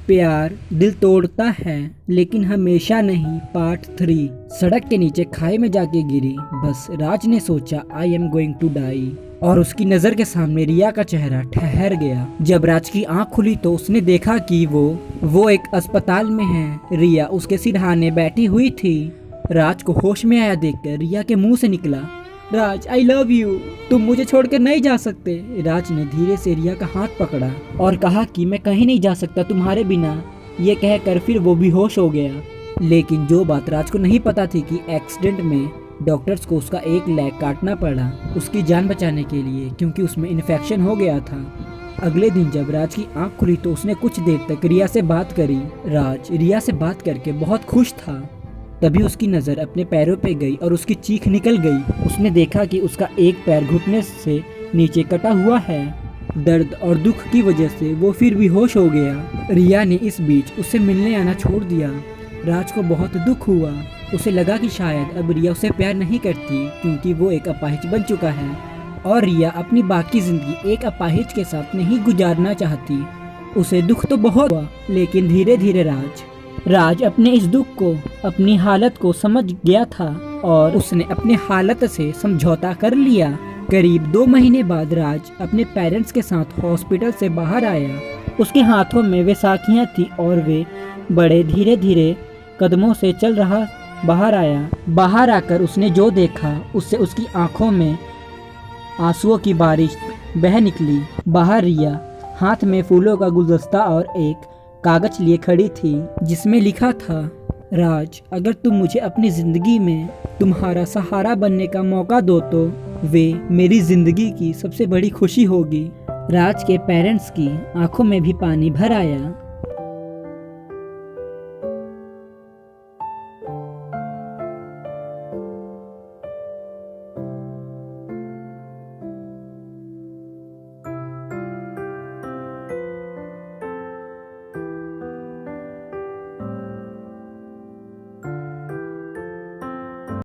प्यार दिल तोड़ता है लेकिन हमेशा नहीं। पार्ट 3। सड़क के नीचे खाई में जाके गिरी बस। राज ने सोचा I am going to die और उसकी नजर के सामने रिया का चेहरा ठहर गया। जब राज की आंख खुली तो उसने देखा कि वो एक अस्पताल में है। रिया उसके सिरहाने बैठी हुई थी। राज को होश में आया देखकर रिया के मुंह से निकला, राज आई लव यू, तुम मुझे छोड़कर नहीं जा सकते। राज ने धीरे से रिया का हाथ पकड़ा और कहा कि मैं कहीं नहीं जा सकता तुम्हारे बिना। ये कहकर फिर वो बेहोश हो गया। लेकिन जो बात राज को नहीं पता थी कि एक्सीडेंट में डॉक्टर्स को उसका एक लेग काटना पड़ा उसकी जान बचाने के लिए, क्योंकि उसमें इन्फेक्शन हो गया था। अगले दिन जब राज की आंख खुली तो उसने कुछ देर तक रिया से बात करी। राज रिया से बात करके बहुत खुश था। तभी उसकी नज़र अपने पैरों पे गई और उसकी चीख निकल गई। उसने देखा कि उसका एक पैर घुटने से नीचे कटा हुआ है। दर्द और दुख की वजह से वो फिर बेहोश हो गया। रिया ने इस बीच उससे मिलने आना छोड़ दिया। राज को बहुत दुख हुआ। उसे लगा कि शायद अब रिया उसे प्यार नहीं करती क्योंकि वो एक अपाहिज बन चुका है और रिया अपनी बाकी जिंदगी एक अपाहिज के साथ नहीं गुजारना चाहती। उसे दुख तो बहुत हुआ लेकिन धीरे धीरे राज अपने इस दुख को, अपनी हालत को समझ गया था और उसने अपने हालत से समझौता कर लिया। करीब 2 महीने बाद राज अपने पेरेंट्स के साथ हॉस्पिटल से बाहर आया। उसके हाथों में वैसाखियाँ थी और वे बड़े धीरे धीरे कदमों से चल रहा बाहर आया। बाहर आकर उसने जो देखा उससे उसकी आंखों में आंसुओं की बारिश बह निकली। बाहर रिया हाथ में फूलों का गुलदस्ता और एक कागज लिए खड़ी थी जिसमें लिखा था, राज अगर तुम मुझे अपनी जिंदगी में तुम्हारा सहारा बनने का मौका दो तो वे मेरी जिंदगी की सबसे बड़ी खुशी होगी। राज के पेरेंट्स की आंखों में भी पानी भर आया।